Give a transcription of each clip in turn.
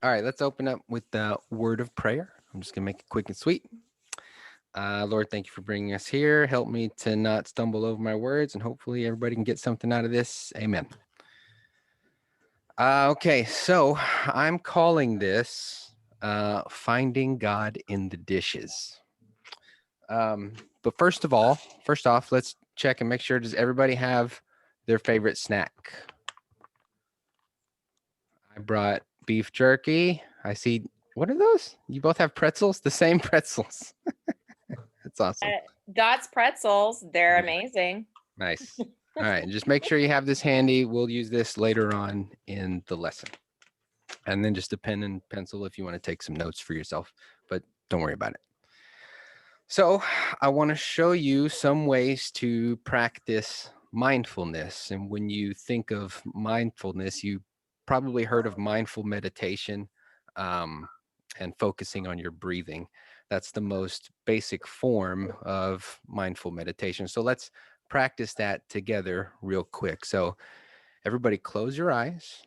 All right, let's open up with the word of prayer. I'm just going to make it quick and sweet. Lord, thank you for bringing us here. Help me to not stumble over my words, and hopefully everybody can get something out of this. Amen. Okay, so I'm calling this Finding God in the Dishes. But first off, let's check and make sure, does everybody have their favorite snack? I brought beef jerky. I see, what are those? You both have pretzels? The same pretzels. That's awesome. Dot's pretzels, they're amazing. Nice. All right, and just make sure you have this handy. We'll use this later on in the lesson. And then just a pen and pencil if you want to take some notes for yourself, but don't worry about it. So I want to show you some ways to practice mindfulness. And when you think of mindfulness, you probably heard of mindful meditation and focusing on your breathing. That's the most basic form of mindful meditation. So let's practice that together real quick. So everybody close your eyes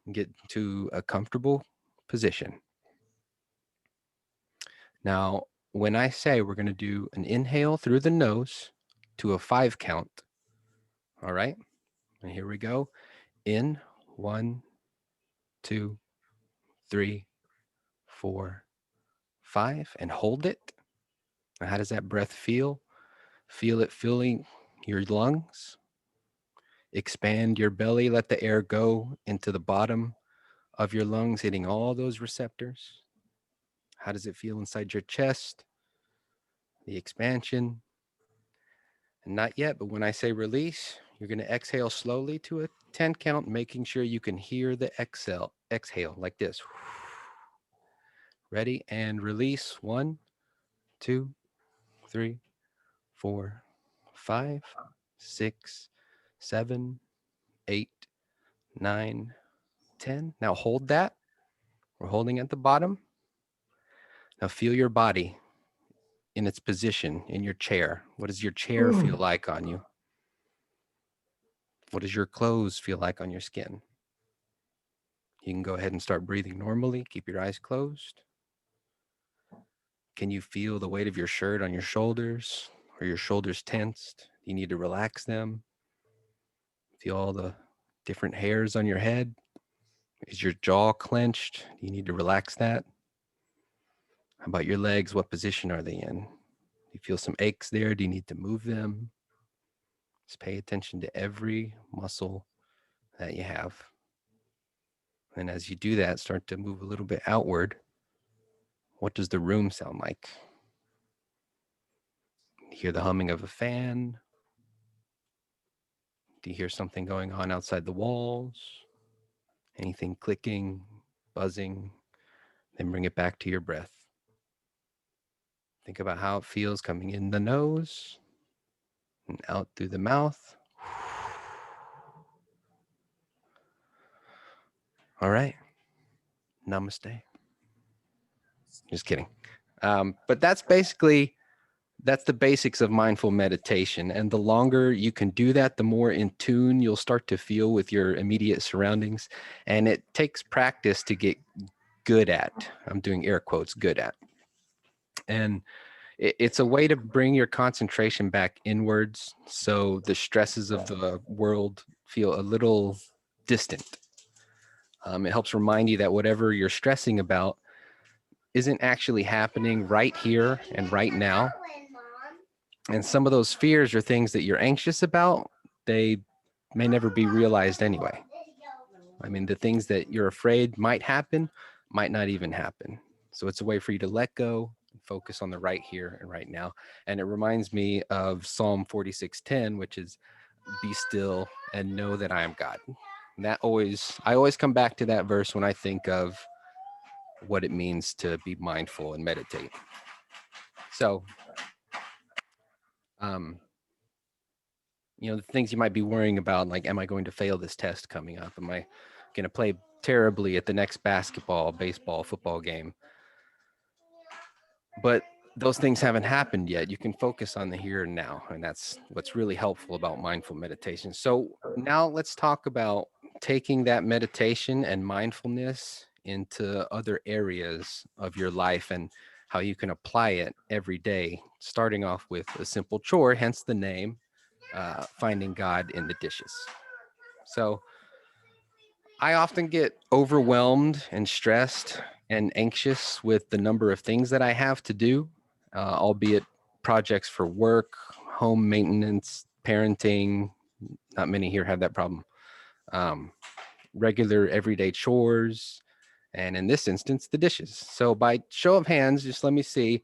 and get to a comfortable position. Now, when I say we're going to do an inhale through the nose to a 5 count, all right? And here we go. In, 1, 2, 3, 4, 5, and hold it. Now, how does that breath feel? Feel it filling your lungs. Expand your belly. Let the air go into the bottom of your lungs, hitting all those receptors. How does it feel inside your chest? The expansion. And not yet, but when I say release, you're going to exhale slowly to a 10 count, making sure you can hear the exhale like this. Ready? And release. 1, 2, 3, 4, 5, 6, 7, 8, 9, 10. Now hold that. We're holding at the bottom. Now feel your body in its position in your chair. What does your chair feel like on you? What does your clothes feel like on your skin? You can go ahead and start breathing normally. Keep your eyes closed. Can you feel the weight of your shirt on your shoulders? Are your shoulders tensed? You need to relax them. Feel all the different hairs on your head. Is your jaw clenched? You need to relax that. How about your legs? What position are they in? Do you feel some aches there? Do you need to move them? Just pay attention to every muscle that you have. And as you do that, start to move a little bit outward. What does the room sound like? You hear the humming of a fan? Do you hear something going on outside the walls? Anything clicking, buzzing? Then bring it back to your breath. Think about how it feels coming in the nose and out through the mouth. All right. Namaste. Just kidding. But that's the basics of mindful meditation. And the longer you can do that, the more in tune you'll start to feel with your immediate surroundings. And it takes practice to get good at. I'm doing air quotes, good at. And it's a way to bring your concentration back inwards so the stresses of the world feel a little distant. It helps remind you that whatever you're stressing about isn't actually happening right here and right now. And some of those fears or things that you're anxious about, they may never be realized anyway. I mean, the things that you're afraid might happen, might not even happen. So it's a way for you to let go and focus on the right here and right now. And it reminds me of Psalm 46:10, which is, be still and know that I am God. And I always come back to that verse when I think of what it means to be mindful and meditate. So, the things you might be worrying about, like, am I going to fail this test coming up? Am I going to play terribly at the next basketball, baseball, football game? But those things haven't happened yet. You can focus on the here and now, and that's what's really helpful about mindful meditation. So now let's talk about taking that meditation and mindfulness into other areas of your life and how you can apply it every day, starting off with a simple chore, hence the name, finding God in the dishes. So I often get overwhelmed and stressed and anxious with the number of things that I have to do, albeit projects for work, home maintenance, parenting. Not many here have that problem. Um, Regular everyday chores, and in this instance, the dishes. So, by show of hands, just let me see.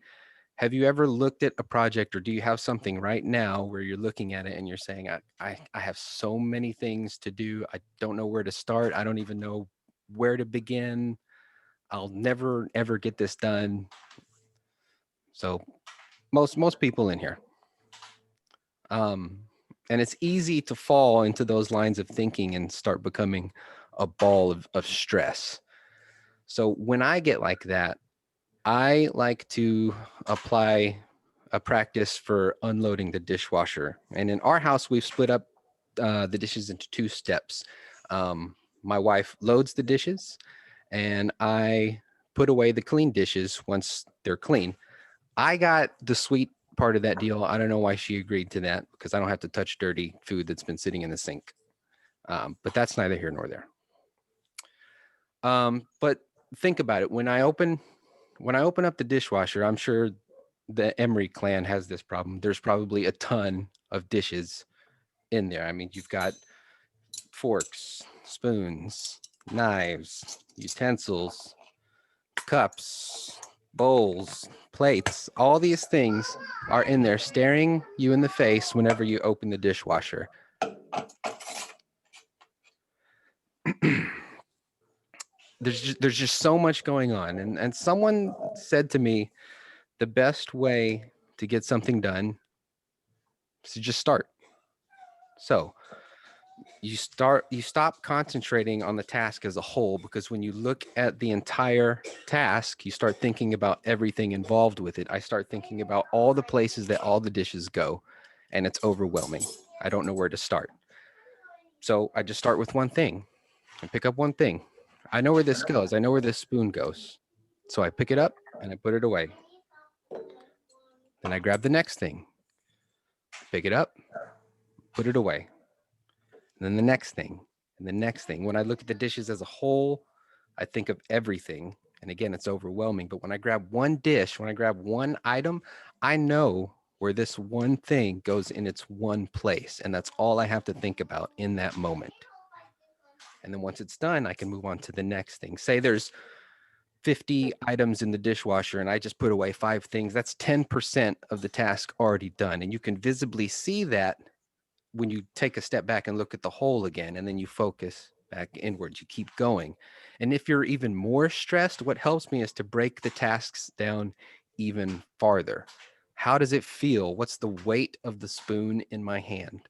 Have you ever looked at a project, or do you have something right now where you're looking at it and you're saying, I have so many things to do. I don't know where to start. I don't even know where to begin. I'll never, ever get this done. So most people in here. Um, and it's easy to fall into those lines of thinking and start becoming a ball of stress. So when I get like that, I like to apply a practice for unloading the dishwasher. And in our house, we've split up the dishes into two steps. My wife loads the dishes, and I put away the clean dishes once they're clean. I got the sweet part of that deal. I don't know why she agreed to that, because I don't have to touch dirty food that's been sitting in the sink. But that's neither here nor there. But think about it. When I open up the dishwasher, I'm sure the Emery clan has this problem. There's probably a ton of dishes in there. I mean, you've got forks, spoons, knives, utensils, cups, bowls, plates. All these things are in there staring you in the face whenever you open the dishwasher. There's just so much going on. And someone said to me, the best way to get something done is to just start. So you stop concentrating on the task as a whole, because when you look at the entire task, you start thinking about everything involved with it. I start thinking about all the places that all the dishes go, and it's overwhelming. I don't know where to start. So I just start with one thing and pick up one thing. I know where this goes. I know where this spoon goes. So I pick it up and I put it away. Then I grab the next thing, pick it up, put it away. And then the next thing, and the next thing. When I look at the dishes as a whole, I think of everything. And again, it's overwhelming. But when I grab one dish, when I grab one item, I know where this one thing goes in its one place. And that's all I have to think about in that moment. And then once it's done, I can move on to the next thing. Say there's 50 items in the dishwasher and I just put away 5 things. That's 10% of the task already done. And you can visibly see that when you take a step back and look at the whole again, and then you focus back inwards, you keep going. And if you're even more stressed, what helps me is to break the tasks down even farther. How does it feel? What's the weight of the spoon in my hand?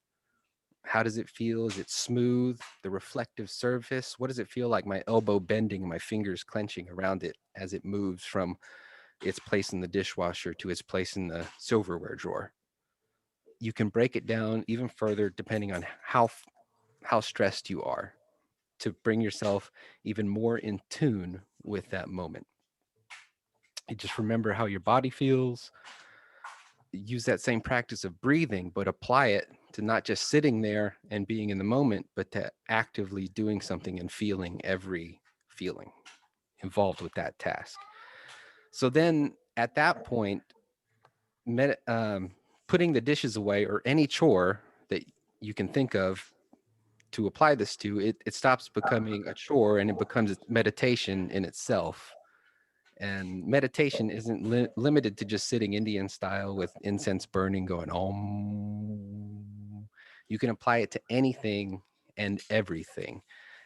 How does it feel? Is it smooth? The reflective surface? What does it feel like? My elbow bending and my fingers clenching around it as it moves from its place in the dishwasher to its place in the silverware drawer. You can break it down even further depending on how stressed you are, to bring yourself even more in tune with that moment. You just remember how your body feels. Use that same practice of breathing, but apply it to not just sitting there and being in the moment, but to actively doing something and feeling every feeling involved with that task. So then at that point, putting the dishes away, or any chore that you can think of to apply this to, it stops becoming a chore and it becomes meditation in itself. And meditation isn't limited to just sitting Indian style with incense burning, going om. You can apply it to anything and everything.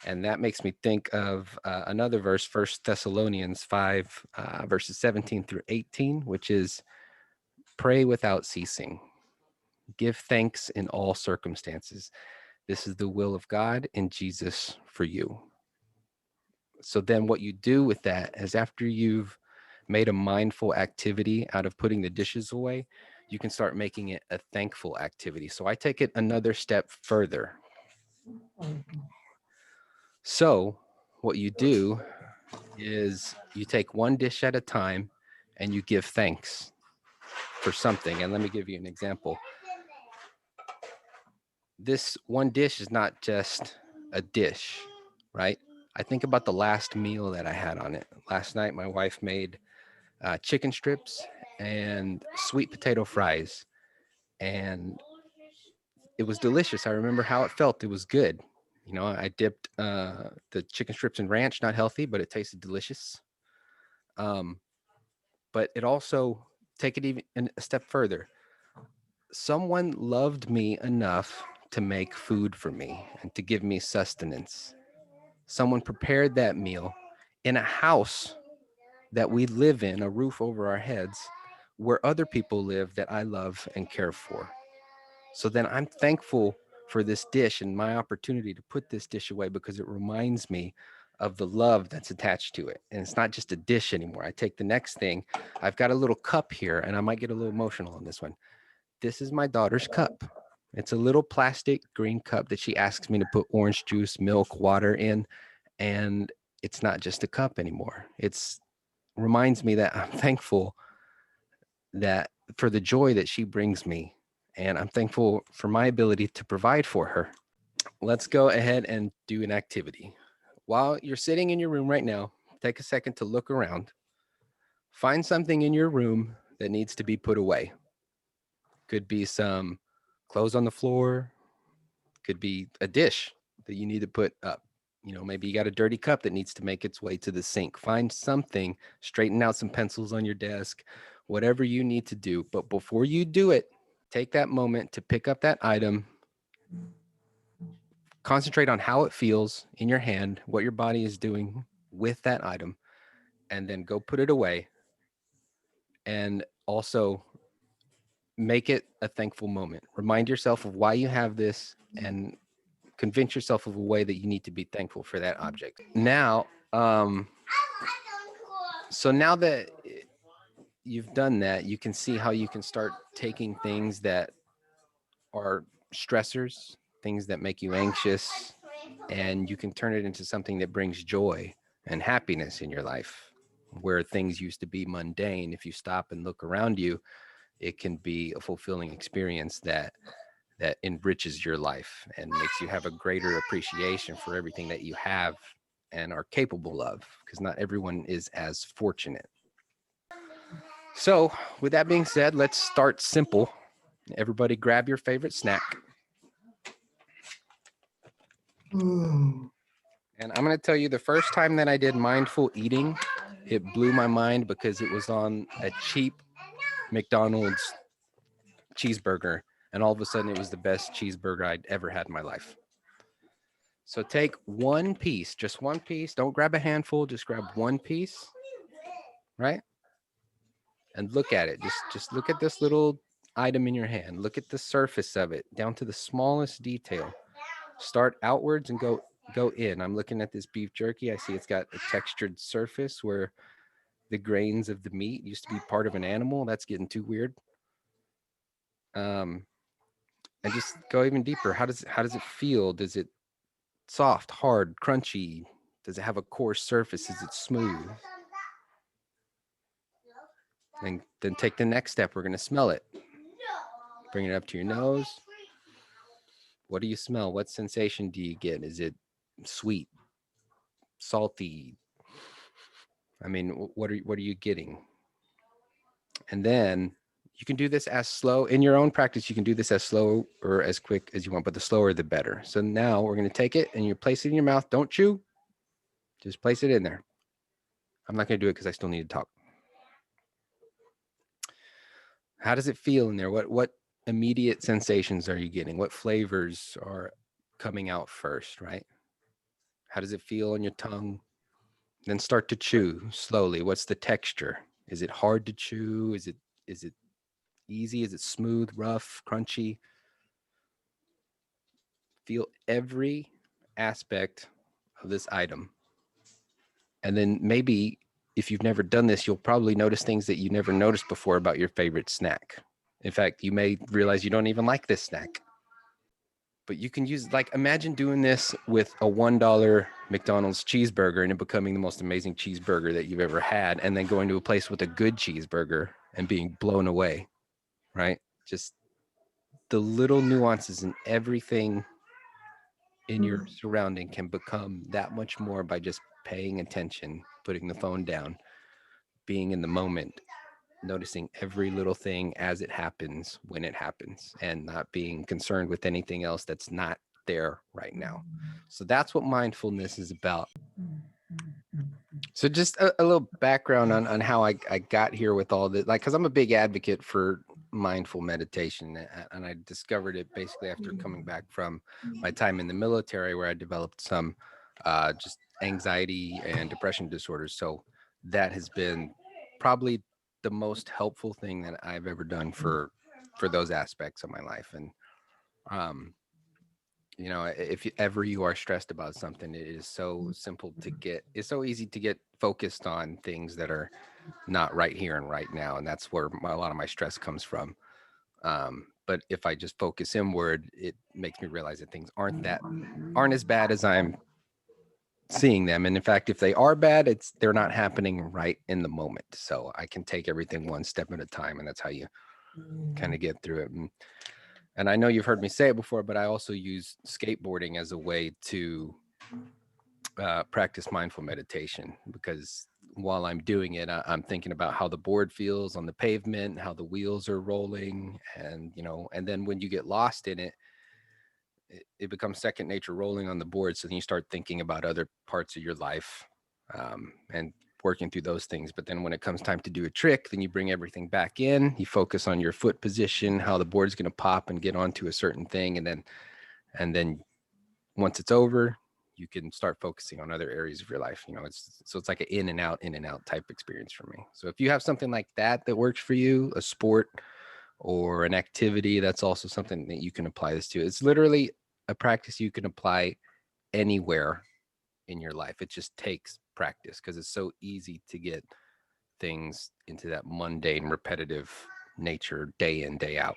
And that makes me think of another verse, First Thessalonians 5, verses 17 through 18, which is, pray without ceasing. Give thanks in all circumstances. This is the will of God in Jesus for you. So then what you do with that is, after you've made a mindful activity out of putting the dishes away, you can start making it a thankful activity. So I take it another step further. So what you do is you take one dish at a time and you give thanks for something. And let me give you an example. This one dish is not just a dish, right? I think about the last meal that I had on it. Last night, my wife made chicken strips and sweet potato fries, and it was delicious. I remember how it felt. It was good. You know, I dipped the chicken strips in ranch, not healthy, but it tasted delicious. Um, but it also, take it even a step further. Someone loved me enough to make food for me and to give me sustenance. Someone prepared that meal in a house that we live in, a roof over our heads, where other people live that I love and care for. So then I'm thankful for this dish and my opportunity to put this dish away because it reminds me of the love that's attached to it. And it's not just a dish anymore. I take the next thing. I've got a little cup here, and I might get a little emotional on this one. This is my daughter's cup. It's a little plastic green cup that she asks me to put orange juice, milk, water in. And it's not just a cup anymore. It's reminds me that I'm thankful that for the joy that she brings me. And I'm thankful for my ability to provide for her. Let's go ahead and do an activity. While you're sitting in your room right now, take a second to look around. Find something in your room that needs to be put away. Could be some clothes on the floor, could be a dish that you need to put up. You know, maybe you got a dirty cup that needs to make its way to the sink. Find something, straighten out some pencils on your desk, whatever you need to do. But before you do it, take that moment to pick up that item, concentrate on how it feels in your hand, what your body is doing with that item, and then go put it away. And also make it a thankful moment. Remind yourself of why you have this and convince yourself of a way that you need to be thankful for that object. Now, so now that you've done that, you can see how you can start taking things that are stressors, things that make you anxious, and you can turn it into something that brings joy and happiness in your life. Where things used to be mundane, if you stop and look around you, it can be a fulfilling experience that enriches your life and makes you have a greater appreciation for everything that you have and are capable of, because not everyone is as fortunate. So, with that being said, let's start simple. Everybody grab your favorite snack. And I'm going to tell you, the first time that I did mindful eating, it blew my mind because it was on a cheap McDonald's cheeseburger. And all of a sudden, it was the best cheeseburger I'd ever had in my life. So take one piece, just one piece. Don't grab a handful, just grab one piece, right? And look at it. Just look at this little item in your hand. Look at the surface of it, down to the smallest detail. Start outwards and go in. I'm looking at this beef jerky. I see it's got a textured surface where the grains of the meat used to be part of an animal. That's getting too weird. And just go even deeper. How does it feel? Does it soft, hard, crunchy? Does it have a coarse surface? Is it smooth? And then take the next step. We're going to smell it. Bring it up to your nose. What do you smell? What sensation do you get? Is it sweet, salty? I mean, what are you getting? And then you can do this as slow in your own practice. You can do this as slow or as quick as you want, but the slower the better. So now we're going to take it and you place it in your mouth. Don't chew. Just place it in there. I'm not going to do it because I still need to talk. How does it feel in there? What immediate sensations are you getting? What flavors are coming out first, right? How does it feel on your tongue? Then start to chew slowly. What's the texture? Is it hard to chew? Is it easy? Is it smooth, rough, crunchy? Feel every aspect of this item. And then maybe if you've never done this, you'll probably notice things that you never noticed before about your favorite snack. In fact, you may realize you don't even like this snack. but you can use, like, imagine doing this with a $1 McDonald's cheeseburger and it becoming the most amazing cheeseburger that you've ever had, and then going to a place with a good cheeseburger and being blown away, right? Just the little nuances in everything in your surrounding can become that much more by just paying attention, putting the phone down, being in the moment, noticing every little thing as it happens, when it happens, and not being concerned with anything else that's not there right now. So that's what mindfulness is about. So just a little background on how I got here with all this, like, because I'm a big advocate for mindful meditation, and I discovered it basically after coming back from my time in the military, where I developed some just anxiety and depression disorders. So that has been probably the most helpful thing that I've ever done for those aspects of my life. And you know, if ever you are stressed about something, it is so simple to get, it's so easy to get focused on things that are not right here and right now. And that's where a lot of my stress comes from. But if I just focus inward, it makes me realize that things aren't as bad as I'm seeing them. And in fact, if they are bad, they're not happening right in the moment. So I can take everything one step at a time. And that's how you kind of get through it. And I know you've heard me say it before, but I also use skateboarding as a way to practice mindful meditation, because while I'm doing it, I'm thinking about how the board feels on the pavement, how the wheels are rolling, and, you know, and then when you get lost in it, it becomes second nature rolling on the board. So then you start thinking about other parts of your life and working through those things. But then when it comes time to do a trick, then you bring everything back in, you focus on your foot position, how the board's going to pop and get onto a certain thing. And then once it's over, you can start focusing on other areas of your life. You know, it's like an in and out type experience for me. So if you have something like that works for you, a sport or an activity, that's also something that you can apply this to. It's literally a practice you can apply anywhere in your life. It just takes practice, because it's so easy to get things into that mundane, repetitive nature day in, day out.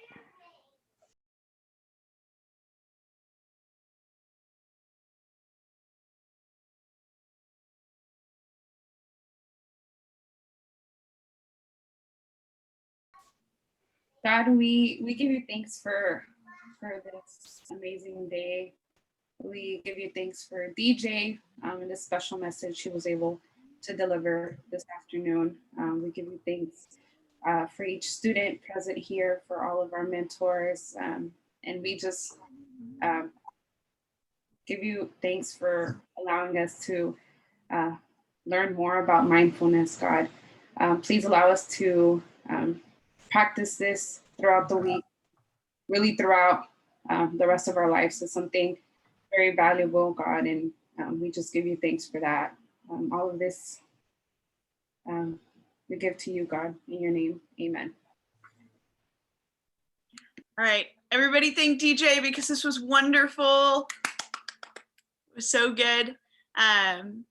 God, we give you thanks for this amazing day. We give you thanks for DJ and this special message he was able to deliver this afternoon. We give you thanks for each student present here, for all of our mentors, and we just give you thanks for allowing us to learn more about mindfulness, God. Please allow us to practice this throughout the week, really throughout the rest of our lives. It's something very valuable, God, and we just give you thanks for that. All of this we give to you, God, in your name. Amen. All right, everybody thank DJ, because this was wonderful. It was so good. And